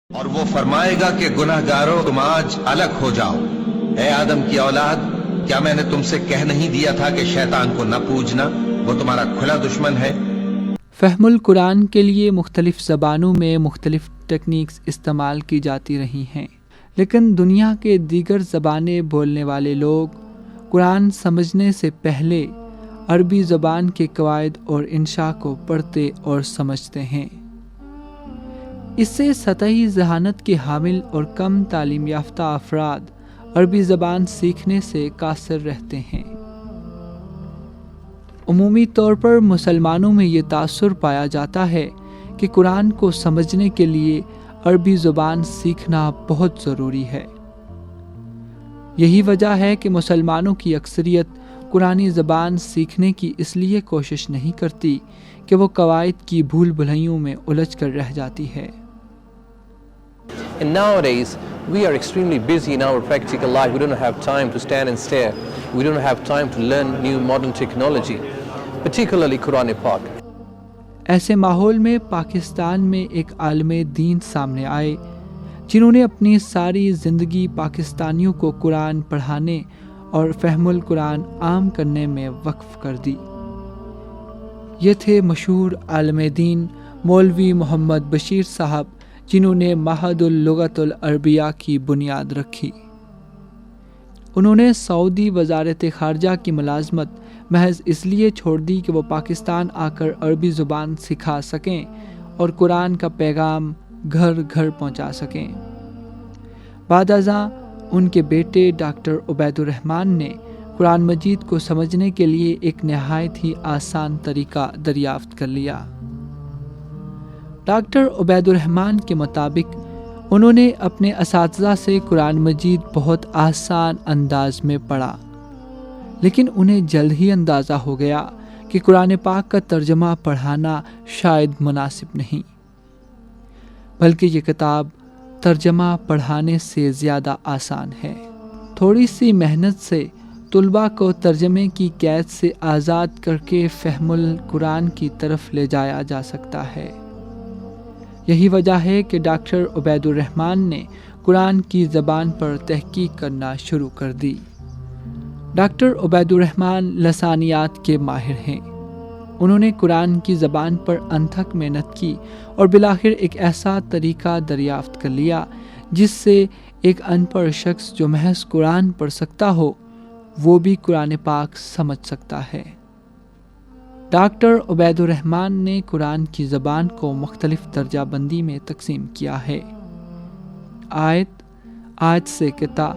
اور وہ فرمائے گا کہ گناہگاروں تم آج الگ ہو جاؤ۔ اے آدم کی اولاد، کیا میں نے تم سے کہہ نہیں دیا تھا کہ شیطان کو نہ پوجنا، وہ تمہارا کھلا دشمن ہے۔ فہم القرآن کے لیے مختلف زبانوں میں مختلف ٹیکنیکس استعمال کی جاتی رہی ہیں، لیکن دنیا کے دیگر زبانیں بولنے والے لوگ قرآن سمجھنے سے پہلے عربی زبان کے قواعد اور انشاء کو پڑھتے اور سمجھتے ہیں۔ اس سے سطحی ذہانت کے حامل اور کم تعلیم یافتہ افراد عربی زبان سیکھنے سے قاصر رہتے ہیں۔ عمومی طور پر مسلمانوں میں یہ تاثر پایا جاتا ہے کہ قرآن کو سمجھنے کے لیے عربی زبان سیکھنا بہت ضروری ہے۔ یہی وجہ ہے کہ مسلمانوں کی اکثریت قرآنی زبان سیکھنے کی اس لیے کوشش نہیں کرتی کہ وہ قواعد کی بھول بھلائیوں میں الجھ کر رہ جاتی ہے۔ And nowadays, we are extremely busy in our practical life. We don't have time to stand and stare. We don't have time to learn new modern technology, particularly Quran Pak. ایسے ماحول میں پاکستان میں ایک عالم دین سامنے آئے جنہوں نے اپنی ساری زندگی پاکستانیوں کو قرآن پڑھانے اور فہم القرآن عام کرنے میں وقف کر دی۔ یہ تھے مشہور عالم دین مولوی محمد بشیر صاحب، جنہوں نے معہد اللغت العربیہ کی بنیاد رکھی۔ انہوں نے سعودی وزارت خارجہ کی ملازمت محض اس لیے چھوڑ دی کہ وہ پاکستان آ کر عربی زبان سکھا سکیں اور قرآن کا پیغام گھر گھر پہنچا سکیں۔ بعد ازاں ان کے بیٹے ڈاکٹر عبید الرحمن نے قرآن مجید کو سمجھنے کے لیے ایک نہایت ہی آسان طریقہ دریافت کر لیا۔ ڈاکٹر عبید الرحمن کے مطابق انہوں نے اپنے اساتذہ سے قرآن مجید بہت آسان انداز میں پڑھا، لیکن انہیں جلد ہی اندازہ ہو گیا کہ قرآن پاک کا ترجمہ پڑھانا شاید مناسب نہیں، بلکہ یہ کتاب ترجمہ پڑھانے سے زیادہ آسان ہے۔ تھوڑی سی محنت سے طلباء کو ترجمے کی قید سے آزاد کر کے فہم القرآن کی طرف لے جایا جا سکتا ہے۔ یہی وجہ ہے کہ ڈاکٹر عبید الرحمن نے قرآن کی زبان پر تحقیق کرنا شروع کر دی۔ ڈاکٹر عبید الرحمن لسانیات کے ماہر ہیں۔ انہوں نے قرآن کی زبان پر انتھک محنت کی اور بالآخر ایک ایسا طریقہ دریافت کر لیا جس سے ایک ان پڑھ شخص جو محض قرآن پڑھ سکتا ہو وہ بھی قرآن پاک سمجھ سکتا ہے۔ ڈاکٹر عبید الرحمن نے قرآن کی زبان کو مختلف درجہ بندی میں تقسیم کیا ہے: آیت، آیت سے قطع،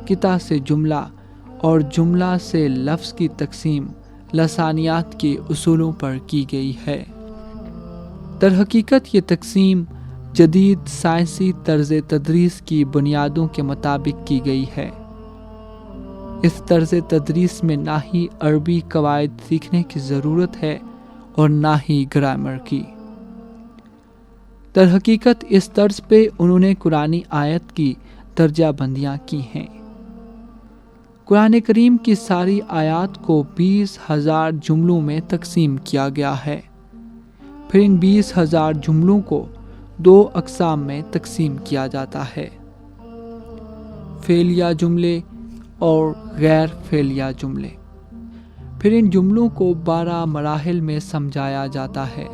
قطع سے جملہ اور جملہ سے لفظ کی تقسیم لسانیات کے اصولوں پر کی گئی ہے۔ در حقیقت یہ تقسیم جدید سائنسی طرز تدریس کی بنیادوں کے مطابق کی گئی ہے۔ اس طرز تدریس میں نہ ہی عربی قواعد سیکھنے کی ضرورت ہے اور نہ ہی گرامر کی۔ در حقیقت اس طرز پہ انہوں نے قرآنی آیت کی درجہ بندیاں کی ہیں۔ قرآن کریم کی ساری آیات کو 20,000 جملوں میں تقسیم کیا گیا ہے۔ پھر ان 20,000 جملوں کو 2 اقسام میں تقسیم کیا جاتا ہے: فعلیہ جملے اور غیر فعلیہ جملے۔ پھر ان جملوں کو 12 مراحل میں سمجھایا جاتا ہے۔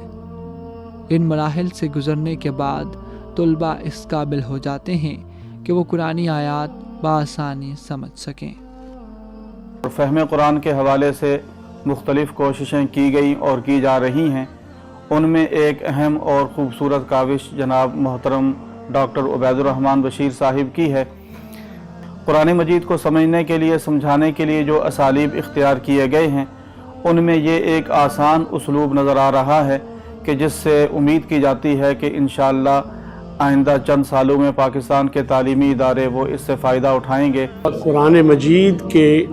ان مراحل سے گزرنے کے بعد طلباء اس قابل ہو جاتے ہیں کہ وہ قرآنی آیات بآسانی سمجھ سکیں۔ فہم قرآن کے حوالے سے مختلف کوششیں کی گئی اور کی جا رہی ہیں۔ ان میں ایک اہم اور خوبصورت کاوش جناب محترم ڈاکٹر عبید الرحمن بشیر صاحب کی ہے۔ قرآن مجید کو سمجھنے کے لیے، سمجھانے کے لیے جو اسالیب اختیار کیے گئے ہیں ان میں یہ ایک آسان اسلوب نظر آ رہا ہے کہ جس سے امید کی جاتی ہے کہ انشاءاللہ آئندہ چند سالوں میں پاکستان کے تعلیمی ادارے وہ اس سے فائدہ اٹھائیں گے۔ قرآن مجید کے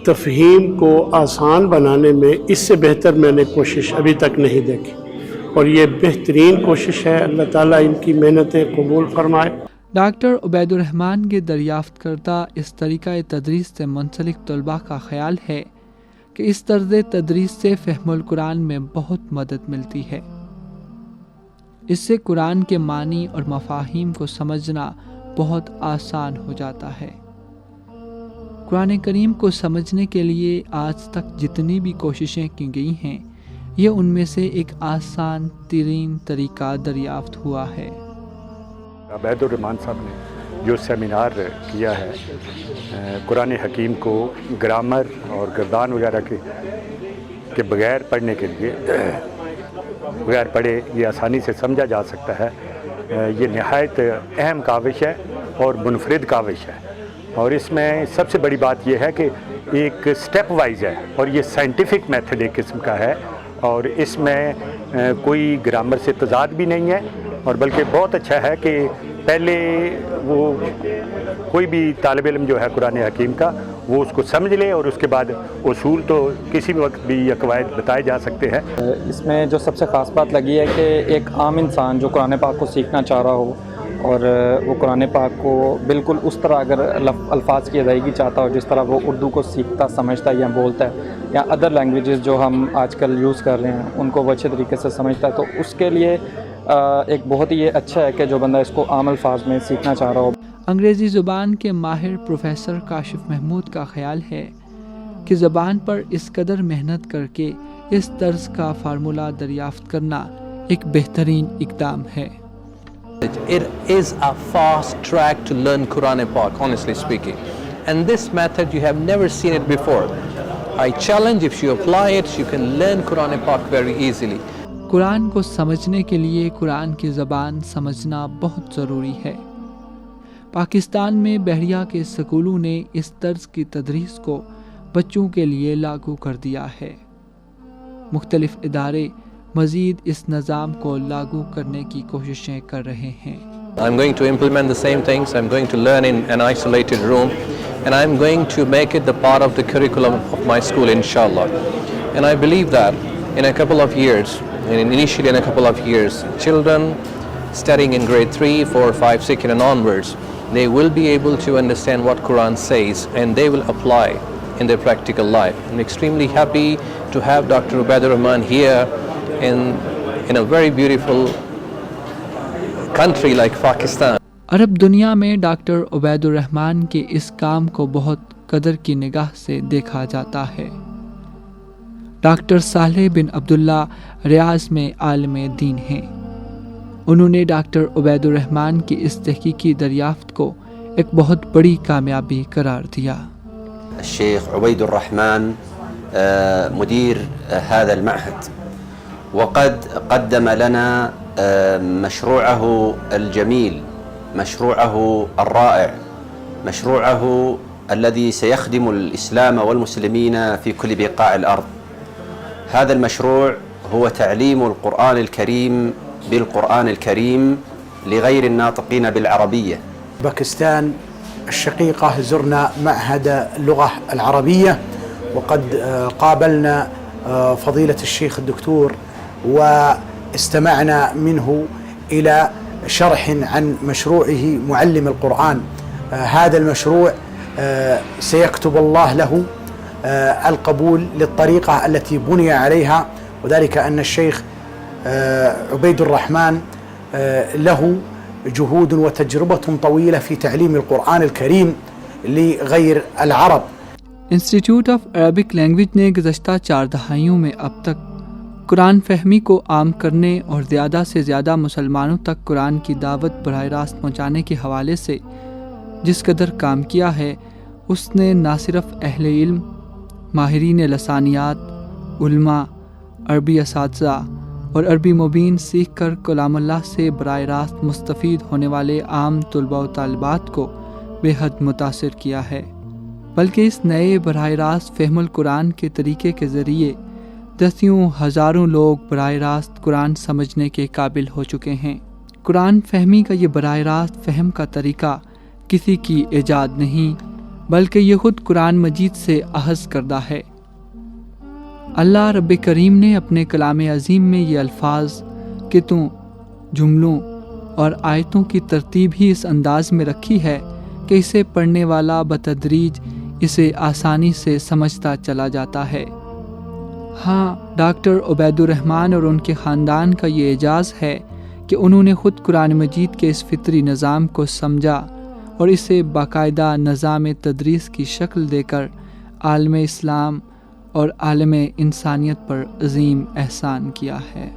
تفہیم کو آسان بنانے میں اس سے بہتر میں نے کوشش ابھی تک نہیں دیکھی، اور یہ بہترین کوشش ہے۔ اللہ تعالیٰ ان کی محنتیں قبول فرمائے۔ ڈاکٹر عبید الرحمن کے دریافت کردہ اس طریقہ تدریس سے منسلک طلباء کا خیال ہے کہ اس طرز تدریس سے فہم القرآن میں بہت مدد ملتی ہے۔ اس سے قرآن کے معنی اور مفاہیم کو سمجھنا بہت آسان ہو جاتا ہے۔ قرآن کریم کو سمجھنے کے لیے آج تک جتنی بھی کوششیں کی گئی ہیں، یہ ان میں سے ایک آسان ترین طریقہ دریافت ہوا ہے۔ عبید الرحمان صاحب نے جو سیمینار کیا ہے قرآن حکیم کو گرامر اور گردان وغیرہ کے بغیر پڑھنے کے لیے، بغیر پڑھے یہ آسانی سے سمجھا جا سکتا ہے، یہ نہایت اہم کاوش ہے اور منفرد کاوش ہے، اور اس میں سب سے بڑی بات یہ ہے کہ ایک سٹیپ وائز ہے اور یہ سائنٹیفک میتھڈ ایک قسم کا ہے، اور اس میں کوئی گرامر سے تضاد بھی نہیں ہے، اور بلکہ بہت اچھا ہے کہ پہلے وہ کوئی بھی طالب علم جو ہے قرآن حکیم کا وہ اس کو سمجھ لے، اور اس کے بعد اصول تو کسی بھی وقت بھی یا قواعد بتائے جا سکتے ہیں۔ اس میں جو سب سے خاص بات لگی ہے کہ ایک عام انسان جو قرآن پاک کو سیکھنا چاہ رہا ہو اور وہ قرآن پاک کو بالکل اس طرح اگر الفاظ کی ادائیگی چاہتا ہو جس طرح وہ اردو کو سیکھتا سمجھتا ہے یا بولتا ہے، یا ادر لینگویجز جو ہم آج کل یوز کر رہے ہیں ان کو وہ اچھے طریقے سے سمجھتا ہے، تو اس کے لیے ایک بہت ہی یہ اچھا ہے کہ جو بندہ اس کو عام الفاظ میں سیکھنا چاہ رہا ہو۔ انگریزی زبان کے ماہر پروفیسر کاشف محمود کا خیال ہے کہ زبان پر اس قدر محنت کر کے اس طرز کا فارمولہ دریافت کرنا ایک بہترین اقدام ہے۔ It is a fast track to learn Quran Pak, honestly speaking. And this method, you have never seen it before. I challenge, if you apply it, you can learn Quran Pak very easily. قرآن کو سمجھنے کے لیے قرآن کی زبان سمجھنا بہت ضروری ہے۔ پاکستان میں بحریہ کے سکولوں نے اس طرز کی تدریس کو بچوں کے لیے لاگو کر دیا ہے۔ مختلف ادارے مزید اس نظام کو لاگو کرنے کی کوششیں کر رہے ہیں۔ I'm going to implement the same things. I'm going to learn in an isolated room, and I'm going to make it the part of the curriculum of my school, inshallah. And I believe that in a couple of years, and initially in a couple of years, children studying in grade 3, 4, 5, 6 and onwards, they will be able to understand what Quran says, and they will apply in their practical life. I'm extremely happy to have Dr. Ubaid Rahman here in a very beautiful country like Pakistan. عرب دنیا میں doctor Ubaid الرحمان کے اس کام کو بہت قدر کی نگاہ سے دیکھا جاتا ہے۔ ڈاکٹر صالح بن عبداللہ ریاض میں عالم دین ہیں۔ انہوں نے ڈاکٹر عبید الرحمان کی اس تحقیقی دریافت کو ایک بہت بڑی کامیابی قرار دیا۔ الشيخ عبيد الرحمن مدير هذا المعهد، وقد قدم لنا مشروعه الجميل، مشروعه الرائع، مشروعه الذي سيخدم الإسلام والمسلمين في كل بقاع الأرض. هذا المشروع هو تعليم القرآن الكريم بالقرآن الكريم لغير الناطقين بالعربية. باكستان الشقيقة زرنا معهد اللغة العربية، وقد قابلنا فضيلة الشيخ الدكتور واستمعنا منه إلى شرح عن مشروعه معلم القرآن. هذا المشروع سيكتب الله له القبول للطريقة التي بني عليها، وذلك أن الشيخ عبيد الرحمن له جهود وتجربة طويلة في تعليم القرآن الكريم لغير العرب. انسٹیٹیوٹ آف عربک لینگویج نے گزشتہ 4 دہائیوں میں اب تک قرآن فہمی کو عام کرنے اور زیادہ سے زیادہ مسلمانوں تک قرآن کی دعوت براہ راست پہنچانے کے حوالے سے جس قدر کام کیا ہے، اس نے نہ صرف اہل علم، ماہرین لسانیات، علماء، عربی اساتذہ اور عربی مبین سیکھ کر کلام اللہ سے براہ راست مستفید ہونے والے عام طلباء و طالبات کو بے حد متاثر کیا ہے، بلکہ اس نئے براہ راست فہم القرآن کے طریقے کے ذریعے دسیوں ہزاروں لوگ براہ راست قرآن سمجھنے کے قابل ہو چکے ہیں۔ قرآن فہمی کا یہ براہ راست فہم کا طریقہ کسی کی ایجاد نہیں، بلکہ یہ خود قرآن مجید سے اخذ کردہ ہے۔ اللہ رب کریم نے اپنے کلام عظیم میں یہ الفاظ، کتوں، جملوں اور آیتوں کی ترتیب ہی اس انداز میں رکھی ہے کہ اسے پڑھنے والا بتدریج اسے آسانی سے سمجھتا چلا جاتا ہے۔ ہاں، ڈاکٹر عبید الرحمان اور ان کے خاندان کا یہ اعزاز ہے کہ انہوں نے خود قرآن مجید کے اس فطری نظام کو سمجھا اور اسے باقاعدہ نظام تدریس کی شکل دے کر عالم اسلام اور عالم انسانیت پر عظیم احسان کیا ہے۔